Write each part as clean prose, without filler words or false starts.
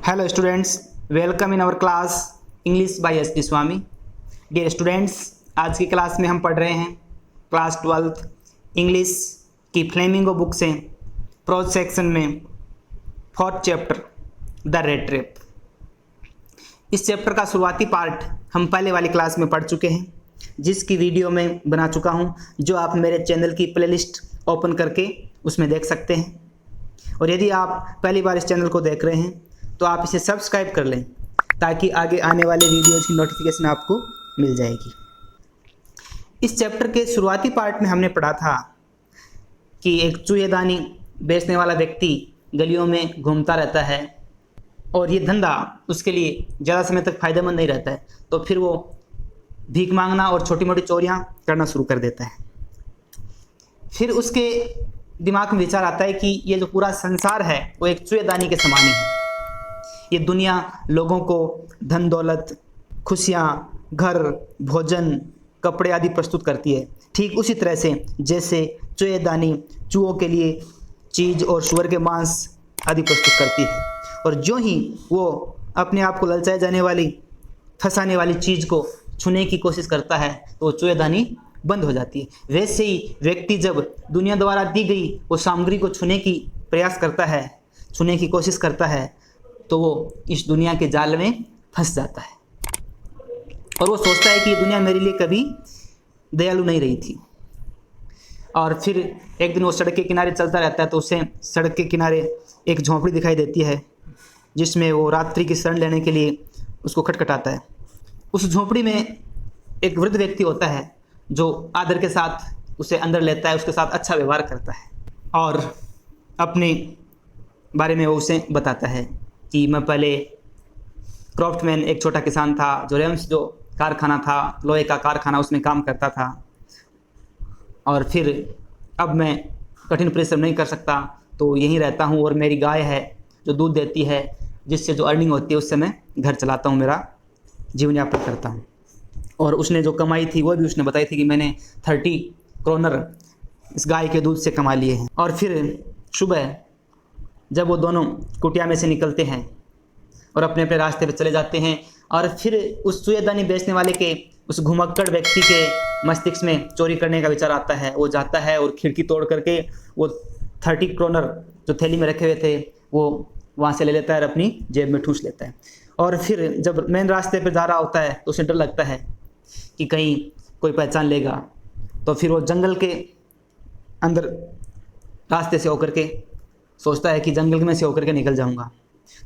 Hello students, welcome in our class English by S.D. Swami. Dear students, आज की class में हम पढ़ रहे हैं क्लास 12th इंग्लिश की फ्लेमिंगो बुक से प्रोज सेक्शन में 4th chapter the rattrap. इस चैप्टर का शुरुआती पार्ट हम पहले वाली क्लास में पढ़ चुके हैं, जिसकी वीडियो मैं बना चुका हूं, जो आप मेरे चैनल की प्लेलिस्ट ओपन करके उसमें देख सकते हैं। और यदि आप पहली बार इस चैनल को देख रहे हैं तो आप इसे सब्सक्राइब कर लें ताकि आगे आने वाले वीडियोज़ की नोटिफिकेशन आपको मिल जाएगी। इस चैप्टर के शुरुआती पार्ट में हमने पढ़ा था कि एक चूहेदानी बेचने वाला व्यक्ति गलियों में घूमता रहता है और ये धंधा उसके लिए ज़्यादा समय तक फ़ायदेमंद नहीं रहता है, तो फिर वो भीख मांगना और छोटी मोटी चोरियाँ करना शुरू कर देता है। फिर उसके दिमाग में विचार आता है कि ये जो पूरा संसार है वो एक चूहेदानी के समान ही है। ये दुनिया लोगों को धन दौलत, खुशियाँ, घर, भोजन, कपड़े आदि प्रस्तुत करती है, ठीक उसी तरह से जैसे चूहेदानी चूहों के लिए चीज़ और सुअर के मांस आदि प्रस्तुत करती है। और जो ही वो अपने आप को ललचाए जाने वाली, फंसाने वाली चीज़ को छूने की कोशिश करता है तो वो चूहेदानी बंद हो जाती है। वैसे ही व्यक्ति जब दुनिया द्वारा दी गई वो सामग्री को छूने की प्रयास करता है, छूने की कोशिश करता है, तो वो इस दुनिया के जाल में फंस जाता है और वो सोचता है कि ये दुनिया मेरे लिए कभी दयालु नहीं रही थी। और फिर एक दिन वो सड़क के किनारे चलता रहता है तो उसे सड़क के किनारे एक झोंपड़ी दिखाई देती है, जिसमें वो रात्रि की शरण लेने के लिए उसको खटखटाता है। उस झोंपड़ी में एक वृद्ध व्यक्ति होता है जो आदर के साथ उसे अंदर लेता है, उसके साथ अच्छा व्यवहार करता है और अपने बारे में वो उसे बताता है कि मैं पहले क्रॉफ्टमैन, एक छोटा किसान था, जो रेम्स जो कारखाना था, लोहे का कारखाना, उसमें काम करता था। और फिर अब मैं कठिन परिश्रम नहीं कर सकता तो यहीं रहता हूँ और मेरी गाय है जो दूध देती है, जिससे जो अर्निंग होती है उससे मैं घर चलाता हूँ, मेरा जीवन यापन करता हूँ। और उसने जो कमाई थी वो भी उसने बताई थी कि मैंने 30 क्रोनर इस गाय के दूध से कमा लिए हैं। और फिर सुबह जब वो दोनों कुटिया में से निकलते हैं और अपने अपने रास्ते पर चले जाते हैं, और फिर उस चूहेदानी बेचने वाले के, उस घुमक्कड़ व्यक्ति के मस्तिष्क में चोरी करने का विचार आता है। वो जाता है और खिड़की तोड़ करके वो 30 क्रोनर जो थैली में रखे हुए थे वो वहाँ से ले लेता है और अपनी जेब में ठूस लेता है। और फिर जब मेन रास्ते पर जा रहा होता है तो उसे डर लगता है कि कहीं कोई पहचान लेगा, तो फिर वो जंगल के अंदर रास्ते से होकर के सोचता है कि जंगल में से होकर के निकल जाऊंगा।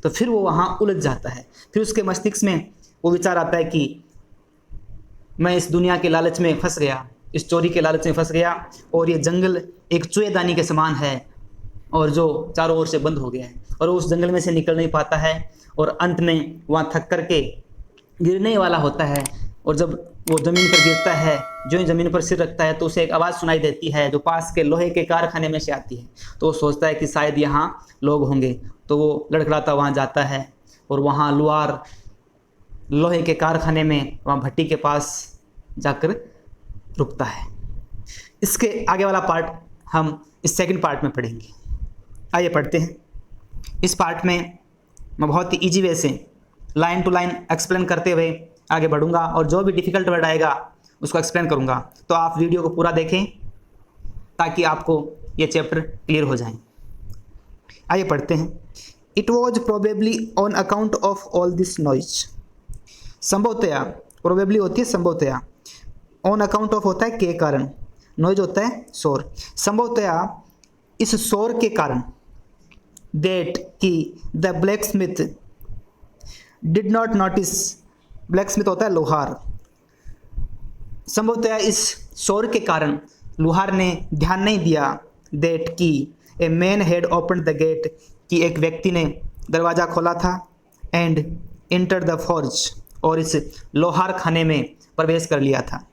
तो फिर वो वहाँ उलझ जाता है। फिर उसके मस्तिष्क में वो विचार आता है कि मैं इस दुनिया के लालच में फंस गया, इस चोरी के लालच में फंस गया, और ये जंगल एक चूहेदानी के समान है और जो चारों ओर से बंद हो गया है, और वो उस जंगल में से निकल नहीं पाता है और अंत में वहाँ थक करके गिरने वाला होता है। और जब वो ज़मीन पर गिरता है, जो ही ज़मीन पर सिर रखता है तो उसे एक आवाज़ सुनाई देती है जो पास के लोहे के कारखाने में से आती है। तो वो सोचता है कि शायद यहाँ लोग होंगे, तो वो लड़खड़ाता वहाँ जाता है और वहाँ लुहार लोहे के कारखाने में, वहाँ भट्टी के पास जाकर रुकता है। इसके आगे वाला पार्ट हम इस सेकंड पार्ट में पढ़ेंगे। आइए पढ़ते हैं। इस पार्ट में मैं बहुत ही ईजी वे से लाइन टू लाइन एक्सप्लेन करते हुए आगे बढ़ूंगा और जो भी डिफ़िकल्ट वर्ड आएगा उसको एक्सप्लेन करूंगा। तो आप वीडियो को पूरा देखें ताकि आपको ये चैप्टर क्लियर हो जाए। आइए पढ़ते हैं। It was probably on account of all this noise. संभवतया, प्रोबेबली होती है संभवतया, ऑन अकाउंट ऑफ होता है के कारण, नॉइज होता है शोर। संभवतया इस शोर के कारण, दैट कि the black Smith did not notice, black Smith होता है लोहार, संभवतया इस शोर के कारण लोहार ने ध्यान नहीं दिया, दैट कि a man had open the gate, कि एक व्यक्ति ने दरवाज़ा खोला था, एंड एंटर द फॉर्ज, और इस लोहार खाने में प्रवेश कर लिया था।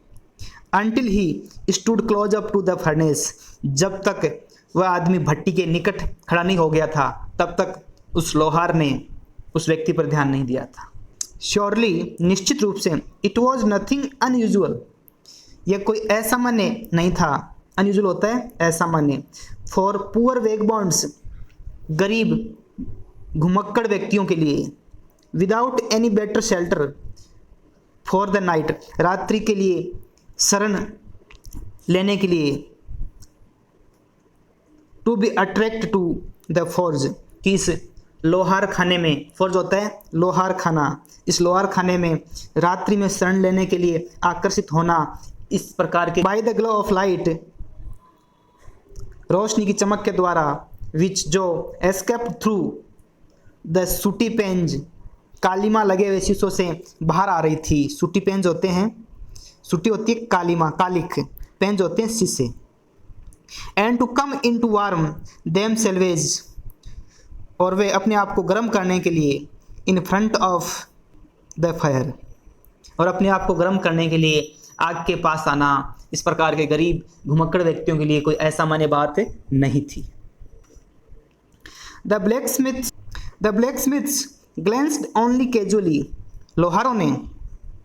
Until he stood close up to the furnace, जब तक वह आदमी भट्टी के निकट खड़ा नहीं हो गया था तब तक उस लोहार ने उस व्यक्ति पर ध्यान नहीं दिया था। श्योरली, निश्चित रूप से, इट वॉज नथिंग अनयूजुअल, यह कोई असामान्य नहीं था। अनयूजुअल होता है असामान्य। फॉर पुअर वेगबॉन्ड्स, गरीब घुमक्कड़ व्यक्तियों के लिए, without any better shelter for the night, रात्रि के लिए शरण लेने के लिए, to be attract to the forge, कि इस लोहार खाने में, फोर्ज होता है लोहार खाना, इस लोहार खाने में रात्रि में शरण लेने के लिए आकर्षित होना, इस प्रकार के by the glow of light, रोशनी की चमक के द्वारा, विच जो एस्केप थ्रू द सूटी पेंज, कालीमा लगे हुए शीशों से बाहर आ रही थी। सूटी पेंज होते हैं, सूटी होती है कालीमा, कालिक, पेंज होते हैं शीशे। And to come in to warm themselves, और वे अपने आप को गर्म करने के लिए, in front of the fire, और अपने आप को गर्म करने के लिए आग के पास आना, इस प्रकार के गरीब घुमक्कड़ व्यक्तियों के लिए कोई ऐसा मान्य बात नहीं थी। द ब्लैकस्मिथ्स ग्लेंस्ड ओनली कैजुअली, लोहारों ने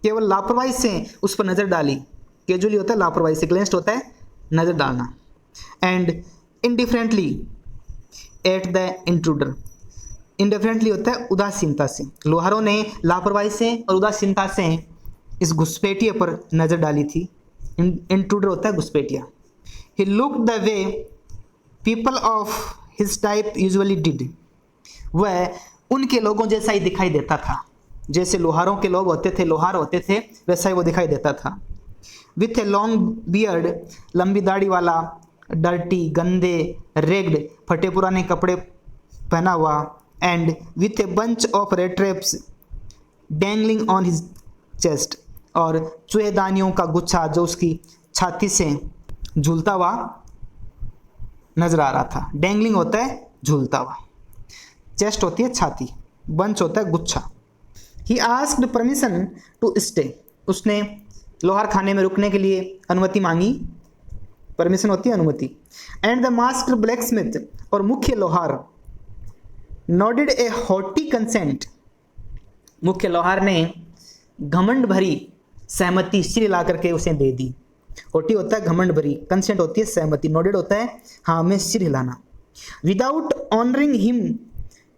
केवल लापरवाही से उस पर नज़र डाली। कैजुअली होता है लापरवाही से, ग्लेंस्ड होता है नज़र डालना। एंड इंडिफरेंटली एट द इंट्रूडर, इंडिफरेंटली होता है उदासीनता से, लोहारों ने लापरवाही से और उदासीनता से इस घुसपैठिए पर नज़र डाली थी। इंट्रूडर होता है घुसपैठिया। He look the way people of his type usually did, वह उनके लोगों जैसा ही दिखाई देता था, जैसे लोहारों के लोग होते थे, लोहार होते थे, वैसा ही वो दिखाई देता था। विथ ए लॉन्ग बियर्ड, लंबी दाढ़ी वाला, डर्टी, गंदे, रेग्ड, फटे पुराने कपड़े पहना हुआ, and with a bunch of red ट्रेप्स dangling on his chest, और चूहेदानियों का गुच्छा जो उसकी छाती से झूलता हुआ नजर आ रहा था। डैंगलिंग होता है झूलता हुआ, चेस्ट होती है छाती, बंच होता है गुच्छा। He asked permission to stay, उसने लोहार खाने में रुकने के लिए अनुमति मांगी, परमिशन होती है अनुमति। एंड द मास्टर ब्लैकस्मिथ, और मुख्य लोहार, नोडेड ए हॉटी कंसेंट, मुख्य लोहार ने घमंड भरी सहमति सिर हिला करके उसे दे दी। हॉटी होता है घमंड भरी, कंसेंट होती है सहमति, नोडेड होता है हाँ में सिर हिलाना। Without honouring him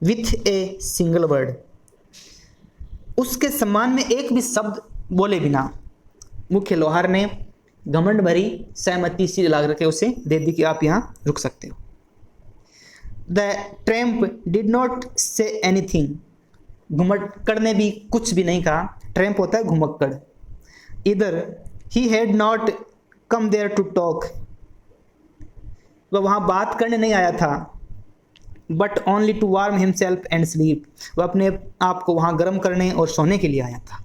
with a single word, उसके सम्मान में एक भी शब्द बोले बिना मुख्य लोहार ने घमंड भरी सहमति सिर हिला करके उसे दे दी कि आप यहाँ रुक सकते हो। The tramp did not say anything, घुमक्कड़ ने भी कुछ भी नहीं कहा। ट्रैम्प होता है घुमक्कड़। इधर he had not come there to talk, वह वहाँ बात करने नहीं आया था। But only to warm himself and sleep, वह अपने आप को वहाँ गर्म करने और सोने के लिए आया था।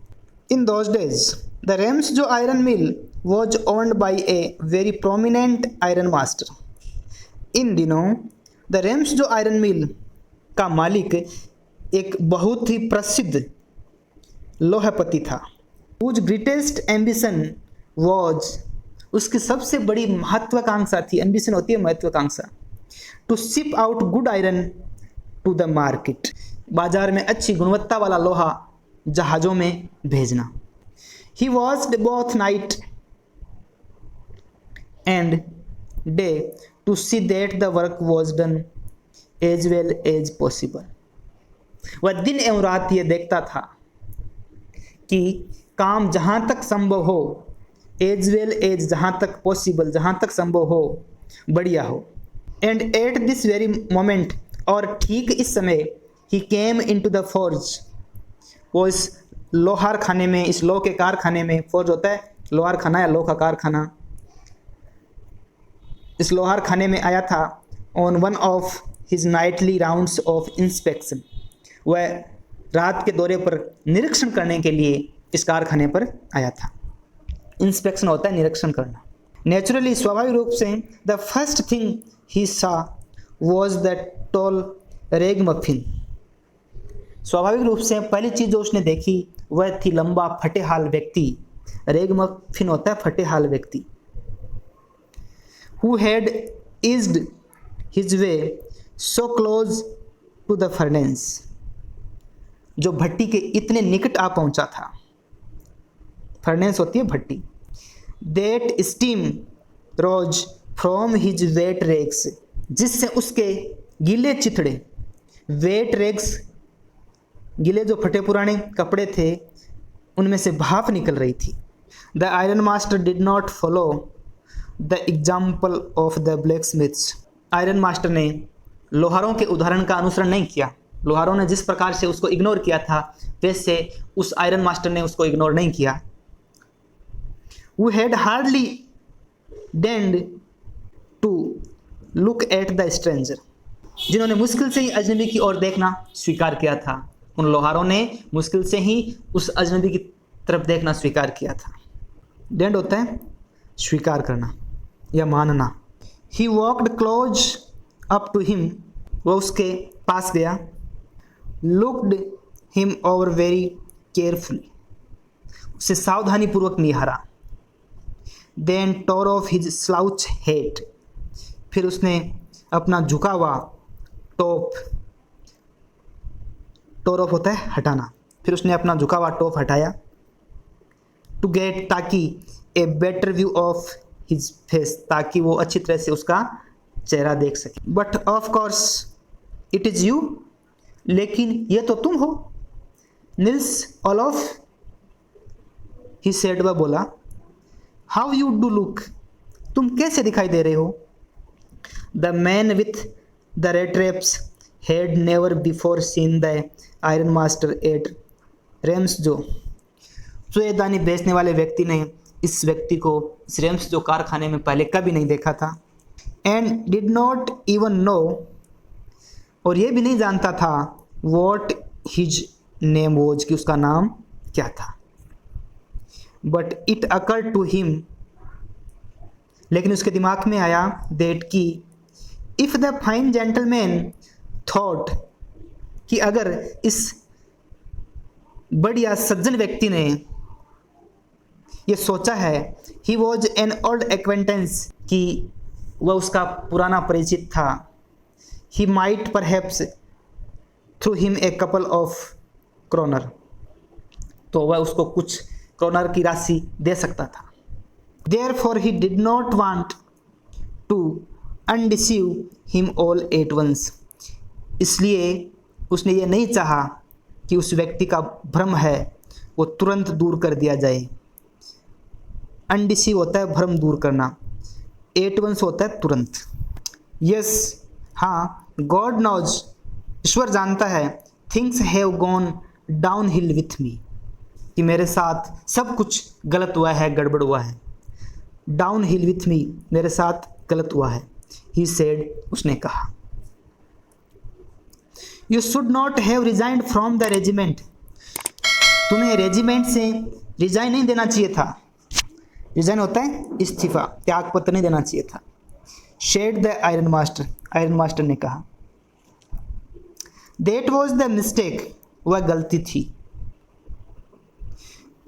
In those days the Rams जो iron mill was owned by a very prominent iron master, इन दिनों द रेम्स जो आयरन मिल का मालिक एक बहुत ही प्रसिद्ध लोहपति था। हुज ग्रेटेस्ट एम्बिशन वॉज, उसकी सबसे बड़ी महत्वाकांक्षा थी, एम्बिशन होती है महत्वाकांक्षा, to ship out good iron to the market, बाजार में अच्छी गुणवत्ता वाला लोहा जहाज़ों में भेजना। He watched both night and day to see that the work was done as well as possible, वह दिन एवं रात ये देखता था कि काम जहाँ तक संभव हो, एज वेल एज जहाँ तक पॉसिबल, जहाँ तक संभव हो, बढ़िया हो। And at this very moment, और ठीक इस समय, ही केम इन टू द फोर्ज, वो इस लोहार खाने में, इस लोह के कारखाने में, फोर्ज होता है लोहार खाना या लोह का कारखाना, इस लोहार खाने में आया था। On one of his Knightley rounds of inspection, वह रात के दौरे पर निरीक्षण करने के लिए इस कारखाने पर आया था। इंस्पेक्शन होता है निरीक्षण करना। नेचुरली, स्वाभाविक रूप से, द फर्स्ट थिंग ही सा वॉज द टॉल रेगमफिन, स्वाभाविक रूप से पहली चीज़ जो उसने देखी वह थी लंबा फटेहाल व्यक्ति। रेगमफिन होता है फटेहाल व्यक्ति। Who had eased his way so close to the furnace, जो भट्टी के इतने निकट आ पहुंचा था। फर्नेस होती है भट्टी। That steam rose from his wet rags, जिससे उसके गीले चिथड़े वेट रेग्स, गिले जो फटे पुराने कपड़े थे उनमें से भाप निकल रही थी। The iron master did not follow the example of the black Smiths. Iron master ने लोहारों के उदाहरण का अनुसरण नहीं किया। लोहारों ने जिस प्रकार से उसको इग्नोर किया था वैसे उस आयरन मास्टर ने उसको इग्नोर नहीं किया। We had hardly deigned to look at the stranger, जिन्होंने मुश्किल से ही अजनबी की ओर देखना स्वीकार किया था। उन लोहारों ने मुश्किल से ही उस अजनबी की तरफ देखना स्वीकार किया था। डेंड होता है स्वीकार करना या मानना। He walked close up to him, वह उसके पास गया। Looked him over very carefully, उसे सावधानी पूर्वक निहारा। Then tore off his slouch hat, फिर उसने अपना झुका हुआ टॉप, टोर ऑफ होता है हटाना, फिर उसने अपना झुका हुआ टॉप हटाया। टू गेट, ताकि a better view of his face, ताकि वो अच्छी तरह से उसका चेहरा देख सके। But of course it is you, लेकिन ये तो तुम हो। निल्स ओलोफ, ही सेड, वह बोला। हाउ यू डू लुक, तुम कैसे दिखाई दे रहे हो। The man with the rattraps had never before seen the ironmaster at Ramsjö, चुएदानी बेचने वाले व्यक्ति ने इस व्यक्ति को इस रेम्स जो कारखाने में पहले कभी नहीं देखा था। And did not even know, और ये भी नहीं जानता था वॉट हिज नेम वॉज, कि उसका नाम क्या था। But it occurred to him, लेकिन उसके दिमाग में आया दैट कि if the fine gentleman thought, कि अगर इस बढ़िया सज्जन व्यक्ति ने ये सोचा है, he was an old acquaintance, कि वह उसका पुराना परिचित था। He might perhaps throw him a couple of kronor, तो वह उसको कुछ क्रोनर की राशि दे सकता था। Therefore he did not want to undeceive him all at once, इसलिए उसने ये नहीं चाहा कि उस व्यक्ति का भ्रम है वो तुरंत दूर कर दिया जाए। अनडिसीव होता है भ्रम दूर करना, एट वंस होता है तुरंत। यस, हाँ, गॉड नोज, ईश्वर जानता है, things have gone down hill with me, कि मेरे साथ सब कुछ गलत हुआ है, गड़बड़ हुआ है। डाउन हिल विथ मी, मेरे साथ गलत हुआ है। ही सेड, उसने कहा। You should not have resigned from the regiment, तुम्हें रेजिमेंट से रिजाइन नहीं देना चाहिए था। रिजाइन होता है इस्तीफा, त्याग पत्र नहीं देना चाहिए था। Said the ironmaster, ironmaster ने कहा। दैट वॉज द मिस्टेक, वह गलती थी।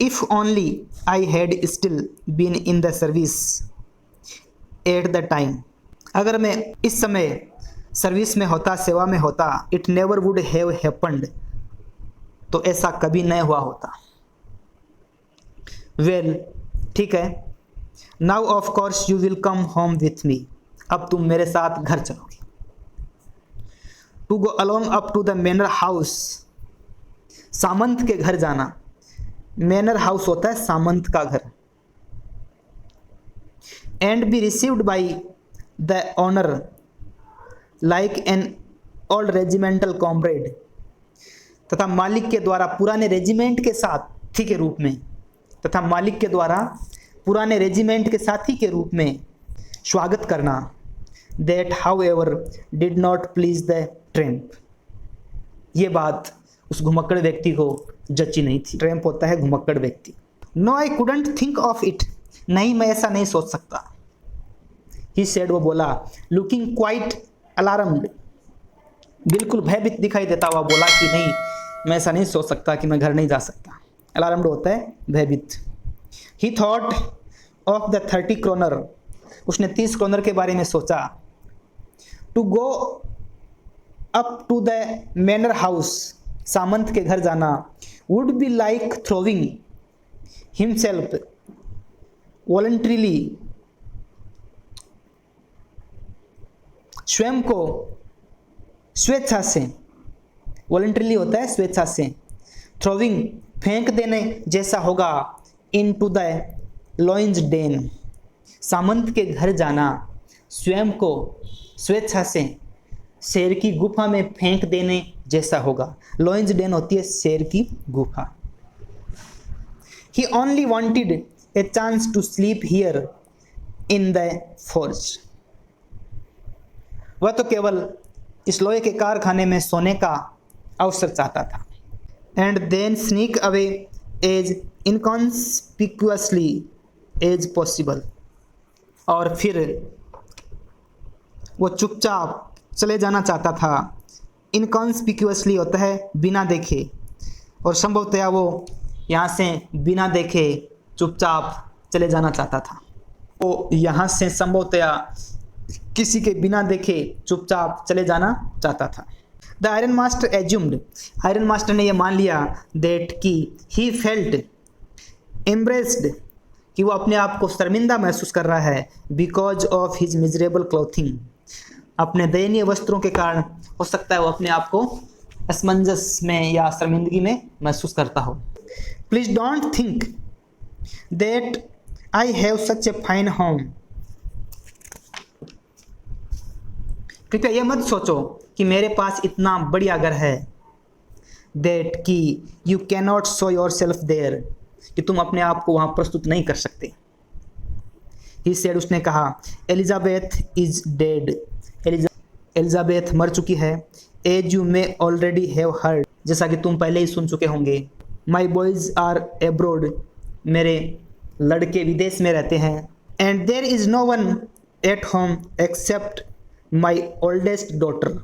If only I had still been in the service at the time, अगर मैं इस समय सर्विस में होता, सेवा में होता, it never would have happened, तो ऐसा कभी नहीं हुआ होता। वेल, ठीक है। Now of course you will come home with me, अब तुम मेरे साथ घर चलोगे। To go along up to the manor house, सामंत के घर जाना। मैनर हाउस होता है सामंत का घर। And be received by the owner like an old regimental comrade, तथा मालिक के द्वारा पुराने रेजिमेंट के साथी के रूप में, तथा मालिक के द्वारा पुराने रेजिमेंट के साथी के रूप में स्वागत करना। That how ever did not please the tramp, ये बात उस घुमक्कड़ व्यक्ति को जची नहीं थी। ट्रैम्प होता है घुमक्कड़ व्यक्ति। No I couldn't think of it, नहीं, मैं ऐसा नहीं सोच सकता। ही सेड, वो बोला। लुकिंग क्वाइट अलार्म्ड, बिल्कुल भयभीत दिखाई देता हुआ बोला कि नहीं, मैं ऐसा नहीं सोच सकता कि मैं घर नहीं जा सकता। अलार्म्ड होता है भयभीत। He thought of the 30 kronor, उसने 30 क्रोनर के बारे में सोचा। To go up to the manor house, सामंत के घर जाना। Would be like throwing himself voluntarily, स्वयं को स्वेच्छा से वॉलंटरीली होता है स्वेच्छा से। थ्रोविंग फेंक देने जैसा होगा। इनटू द लॉइंज डेन सामंत के घर जाना स्वयं को स्वेच्छा से शेर की गुफा में फेंक देने जैसा होगा। लॉइंज डेन होती है शेर की गुफा। He only wanted a chance to sleep here in the forge. वह तो केवल इस लोहे के कारखाने में सोने का अवसर चाहता था। And then sneak away as inconspicuously as possible. और फिर वो चुपचाप चले जाना चाहता था। Inconspicuously होता है बिना देखे, और संभवतया वो यहाँ से बिना देखे चुपचाप चले जाना चाहता था। वो यहाँ से संभवतया किसी के बिना देखे चुपचाप चले जाना चाहता था। The iron master assumed iron master ने यह मान लिया दैट कि ही फेल्ट एम्ब्रेस्ड कि वो अपने आप को शर्मिंदा महसूस कर रहा है because of his miserable clothing अपने दयनीय वस्त्रों के कारण हो सकता है वो अपने आप को असमंजस में या शर्मिंदगी में महसूस करता हो। Please don't think that I have such a fine home कृपया यह मत सोचो कि मेरे पास इतना बढ़िया घर है। दैट कि you cannot show yourself there कि तुम अपने आप को वहाँ प्रस्तुत नहीं कर सकते। ही सेड उसने कहा एलिजाबेथ इज डेड एलिजाबेथ मर चुकी है। As you may already have heard जैसा कि तुम पहले ही सुन चुके होंगे। माई बॉयज आर एब्रोड मेरे लड़के विदेश में रहते हैं। And there is no one at home except my oldest daughter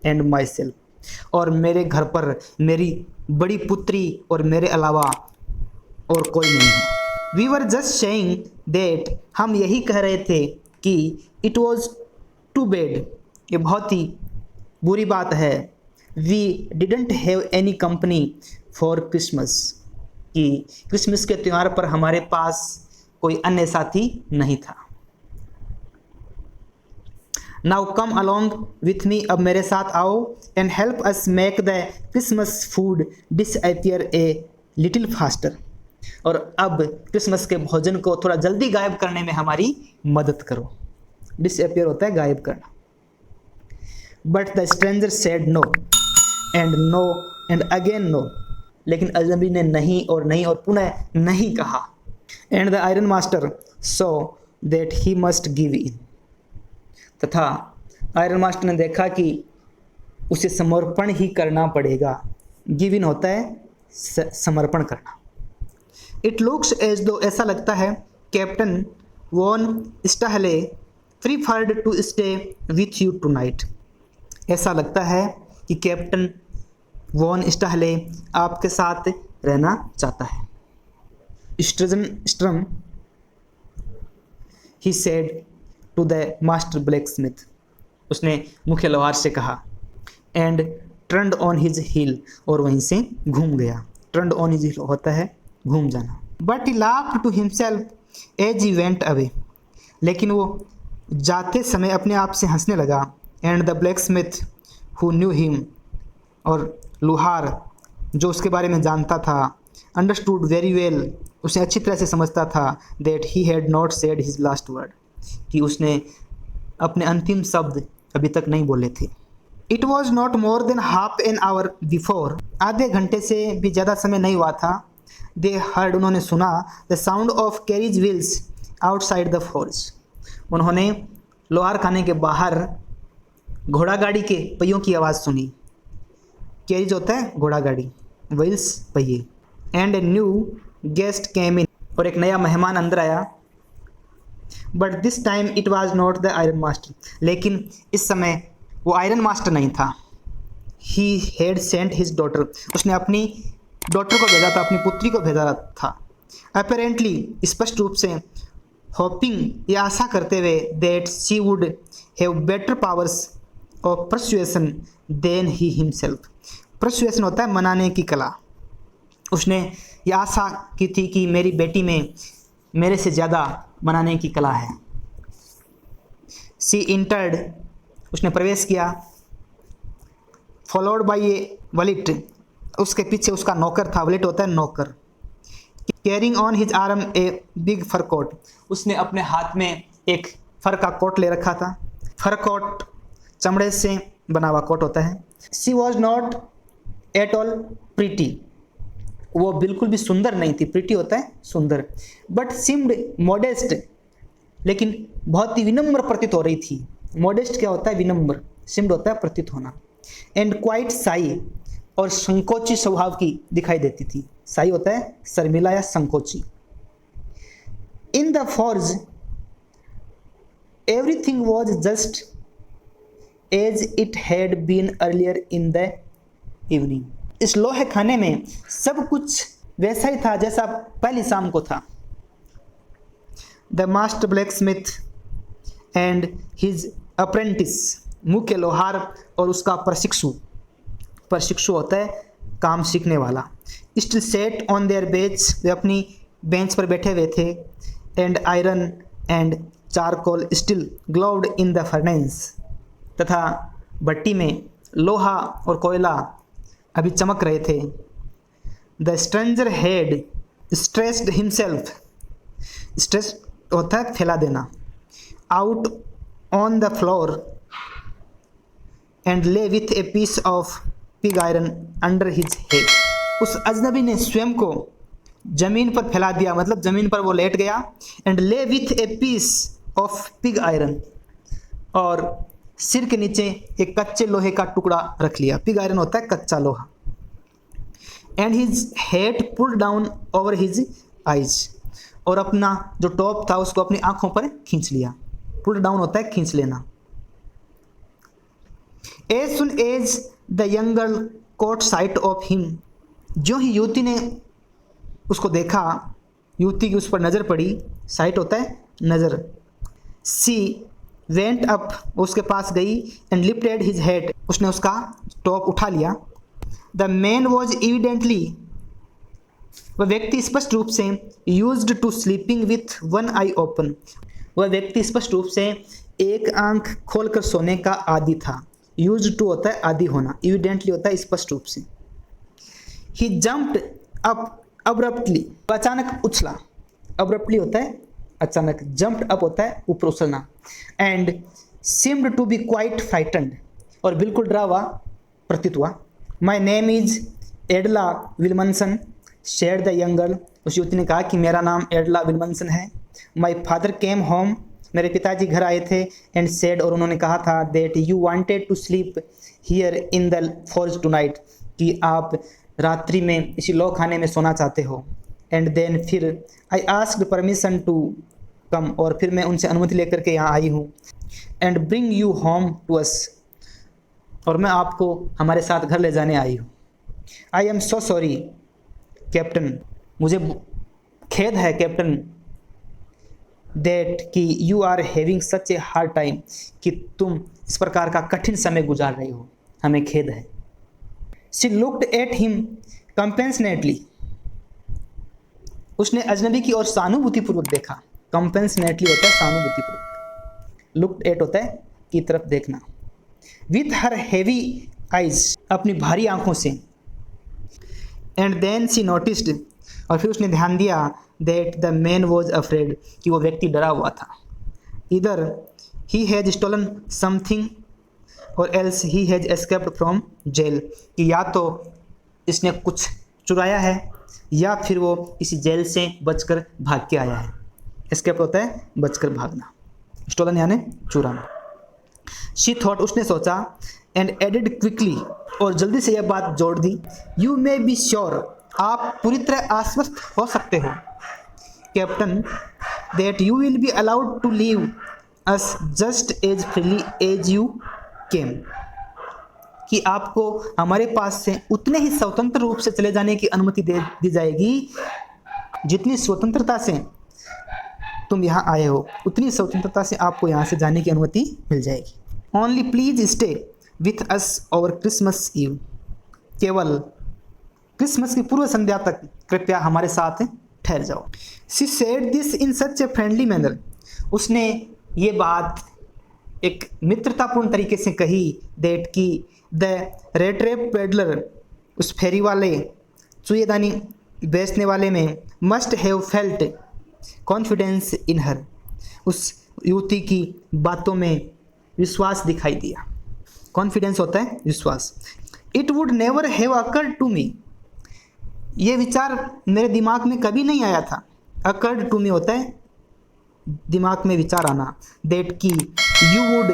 and myself और मेरे घर पर मेरी बड़ी पुत्री और मेरे अलावा और कोई नहीं है। We were just saying that हम यही कह रहे थे कि इट वॉज टू बैड ये बहुत ही बुरी बात है। We didn't have any company for Christmas कि क्रिसमस के त्यौहार पर हमारे पास कोई अन्य साथी नहीं था। Now come along with me अब मेरे साथ आओ and help us make the Christmas food disappear a little faster और अब क्रिसमस के भोजन को थोड़ा जल्दी गायब करने में हमारी मदद करो। डिसअपियर होता है गायब करना। But the stranger said no and again no लेकिन अजनबी ने नहीं और पुनः नहीं कहा। And the ironmaster saw that he must give in तथा आयरन मास्टर ने देखा कि उसे समर्पण ही करना पड़ेगा। गिव इन होता है समर्पण करना। इट लुक्स एज दो ऐसा लगता है captain von Stahle preferred to stay with you tonight ऐसा लगता है कि कैप्टन वॉन स्टाहले आपके साथ रहना चाहता है। स्ट्रम he said to the master blacksmith उसने मुख्य लोहार से कहा। And turned on his heel और वहीं से घूम गया। टर्न्ड ऑन हिज हील होता है घूम जाना। But he laughed to himself as he went away लेकिन वो जाते समय अपने आप से हंसने लगा। And the blacksmith who knew him और लोहार जो उसके बारे में जानता था अंडरस्टूड वेरी वेल उसे अच्छी तरह से समझता था that he had not said his last word कि उसने अपने अंतिम शब्द अभी तक नहीं बोले थे। It was not more than half an hour before आधे घंटे से भी ज़्यादा समय नहीं हुआ था। दे हर्ड उन्होंने सुना the sound of carriage wheels outside the forge उन्होंने लोहार खाने के बाहर घोड़ा गाड़ी के पहियों की आवाज़ सुनी। कैरिज होता है घोड़ा गाड़ी, व्हील्स पहिए। एंड ए न्यू गेस्ट केम इन और एक नया मेहमान अंदर आया। But this time it was not the iron master लेकिन इस समय वो आयरन मास्टर नहीं था। He had sent his daughter उसने अपनी डॉटर को भेजा था, अपनी पुत्री को भेजा था। अपेरेंटली स्पष्ट रूप से होपिंग ये आशा करते हुए that she would have better powers of persuasion than he himself. Persuasion होता है मनाने की कला। उसने ये आशा की थी कि मेरी बेटी में मेरे से ज़्यादा मनाने की कला है। सी इंटर्ड उसने प्रवेश किया। फॉलोड बाई ए वलिट, उसके पीछे उसका नौकर था। वलिट होता है नौकर। Carrying on his arm a big fur coat, उसने अपने हाथ में एक फर का कोट ले रखा था। फर कोट चमड़े से बना हुआ कोट होता है। She was not at all pretty, वो बिल्कुल भी सुंदर नहीं थी। प्रीटी होता है सुंदर। बट सीम्ड मॉडेस्ट, लेकिन बहुत ही विनम्र प्रतीत हो रही थी। मॉडेस्ट क्या होता है? विनम्र। सीम्ड होता है प्रतीत होना। एंड क्वाइट साई, और संकोची स्वभाव की दिखाई देती थी। साई होता है शर्मिला या संकोची। In the forge everything was just as it had been earlier in the evening, इस लोहे खाने में सब कुछ वैसा ही था जैसा पहली शाम को था। The master black Smith and his apprentice, मुख्य लोहार और उसका प्रशिक्षु, प्रशिक्षु होता है काम सीखने वाला। Still sat on their bench, वे अपनी बेंच पर बैठे हुए थे। And iron and charcoal still glowed in the furnace, तथा भट्टी में लोहा और कोयला अभी चमक रहे थे। The stranger had stretched himself, stretch होता है फैला देना, out on the floor and lay with a piece of pig iron under his head, उस अजनबी ने स्वयं को जमीन पर फैला दिया, मतलब जमीन पर वो लेट गया। And lay with a piece of pig iron, और सिर के नीचे एक कच्चे लोहे का टुकड़ा रख लिया। पिग आयरन होता है कच्चा लोहा। And his head pulled down over his eyes, और अपना जो टॉप था उसको अपनी आंखों पर खींच लिया। पुल्ड डाउन होता है खींच लेना। As soon as the young girl caught sight of him, जो ही युवती ने उसको देखा, युवती की उस पर नज़र पड़ी। साइट होता है नज़र। सी वेंट अप, उसके पास गई। एंड लिफ्टेड हिज हेड, उसने उसका टॉप उठा लिया। द मैन वॉज एविडेंटली, वह व्यक्ति स्पष्ट रूप से used to sleeping with one eye open, वह व्यक्ति स्पष्ट रूप से एक आंख खोलकर सोने का आदी था। यूज्ड टू होता है आदी होना, एविडेंटली होता है स्पष्ट रूप से। ही जंप्ड अप अब्रप्टली, अचानक उछला। अब्रप्टली होता है अचानक, जंप्ड अप होता है ऊपर उछलना। And seemed to be quite frightened, और बिल्कुल डरा हुआ प्रतीत हुआ। My name is Edla Willmansson said the young girl, उस युवती ने कहा कि मेरा नाम एडला विल्मनसन है। माई फादर केम होम, मेरे पिताजी घर आए थे। एंड सेड, और उन्होंने कहा था, that you wanted to sleep here in the forge tonight, कि आप रात्रि में इसी लौ खाने में सोना चाहते हो। एंड देन फिर I asked permission to come, और फिर मैं उनसे अनुमति लेकर के यहाँ आई हूँ। And bring you home to us, और मैं आपको हमारे साथ घर ले जाने आई हूँ। I am so sorry captain, मुझे खेद है कैप्टन, दैट कि you are having such a hard time, कि तुम इस प्रकार का कठिन समय गुजार रहे हो, हमें खेद है। शी लुक्ड एट हिम कंपेंसनेटली, उसने अजनबी की ओर सहानुभूतिपूर्वक देखा। कंपेंसनेटली होता है सहानुभूतिपूर्वक। लुक्ड एट होता है की तरफ देखना। विथ हर हैवी आइज, अपनी भारी आंखों से। एंड देन शी नोटिस्ड, और फिर उसने ध्यान दिया, that the man was afraid, कि वो व्यक्ति डरा हुआ था। Either he has stolen something or else he has escaped from jail, कि या तो इसने कुछ चुराया है या फिर वो किसी जेल से बचकर भाग के आया है। एस्केप होता है बचकर भागना, स्टोलन यानी चुराना। शी थॉट, उसने सोचा। एंड एडेड क्विकली, और जल्दी से यह बात जोड़ दी, यू मे बी श्योर, आप पूरी तरह आश्वस्त हो सकते हो captain, that you will be allowed to leave us just as freely as you came, कि आपको हमारे पास से उतने ही स्वतंत्र रूप से चले जाने की अनुमति दी जाएगी, जितनी स्वतंत्रता से तुम यहाँ आए हो, उतनी स्वतंत्रता से आपको यहाँ से जाने की अनुमति मिल जाएगी। Only please stay with us over Christmas Eve, केवल क्रिसमस की पूर्व संध्या तक कृपया हमारे साथ ठहर जाओ। She said this in such a friendly manner, उसने ये बात एक मित्रतापूर्ण तरीके से कही, दैट की द रेट्रेप पेडलर उस फेरी वाले चुएदानी बेचने वाले में must have felt confidence in her, उस युवती की बातों में विश्वास दिखाई दिया। कॉन्फिडेंस होता है विश्वास। It would never have occurred to me, ये विचार मेरे दिमाग में कभी नहीं आया था। अकर्ड टू मी होता है दिमाग में विचार आना। दैट की you would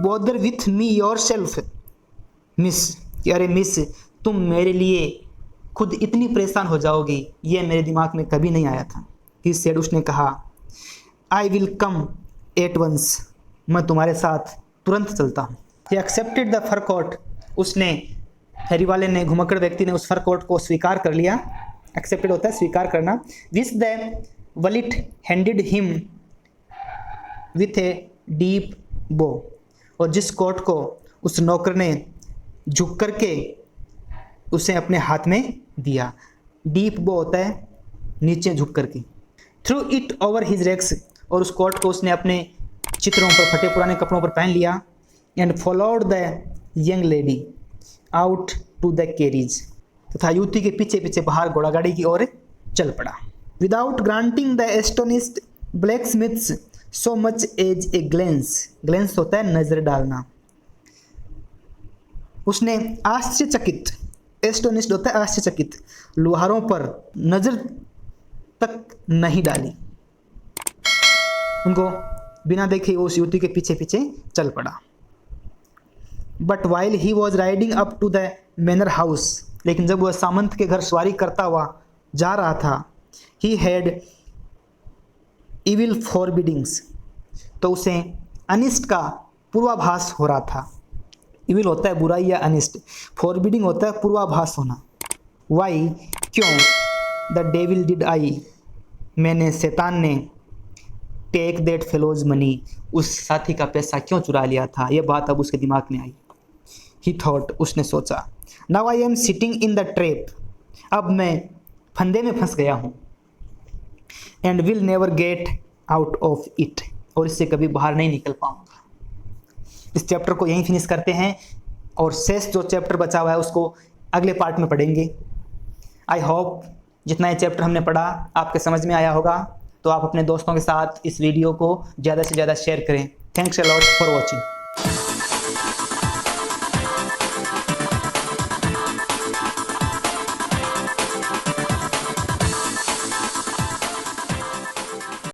bother with me your self miss, अरे मिस तुम मेरे लिए खुद इतनी परेशान हो जाओगी, ये मेरे दिमाग में कभी नहीं आया था। ही सेड, उसने कहा, I will come at once, मैं तुम्हारे साथ तुरंत चलता हूँ। He accepted the fur coat, उसने फेरी वाले ने, घुमक्कड़ व्यक्ति ने उस फर कोट को स्वीकार कर लिया। एक्सेप्टेड होता है स्वीकार करना। Which the valet handed him with a deep bow, और जिस कोट को उस नौकर ने झुक करके उसे अपने हाथ में दिया। डीप बो होता है नीचे झुक करके। Threw it over his rags, और उस कोट को उसने अपने चित्रों पर, फटे पुराने कपड़ों पर पहन लिया। And followed the young lady out to the carriage, तथा युवती के पीछे पीछे बाहर घोड़ागाड़ी की ओर चल पड़ा। Without granting the astonished blacksmiths so much as a glance, glance होता है नजर डालना। उसने आश्चर्यचकित, एस्टोनिस्ड होता है आश्चर्यचकित, लोहारों पर नजर तक नहीं डाली। उनको बिना देखे उस युवती के पीछे पीछे चल पड़ा। But while he was riding up to the manor house, लेकिन जब वह सामंत के घर सवारी करता हुआ जा रहा था, ही हैड इविल फॉरबिडिंग्स, तो उसे अनिष्ट का पूर्वाभास हो रहा था। इविल होता है बुराई या अनिष्ट, फॉरबिडिंग होता है पूर्वाभास होना। वाई, क्यों, द डेविल डिड आई, मैंने, शैतान ने, टेक दैट फेलोज मनी, उस साथी का पैसा क्यों चुरा लिया था, यह बात अब उसके दिमाग में आई। ही थॉट, उसने सोचा, now I am sitting in the trap, अब मैं फंदे में फंस गया हूँ। And will never get out of it, और इससे कभी बाहर नहीं निकल पाऊंगा। इस चैप्टर को यहीं फिनिश करते हैं, और शेष जो चैप्टर बचा हुआ है उसको अगले पार्ट में पढ़ेंगे। आई होप जितना ये चैप्टर हमने पढ़ा आपके समझ में आया होगा, तो आप अपने दोस्तों के साथ इस वीडियो को ज़्यादा से ज़्यादा शेयर करें। Thanks a lot for watching.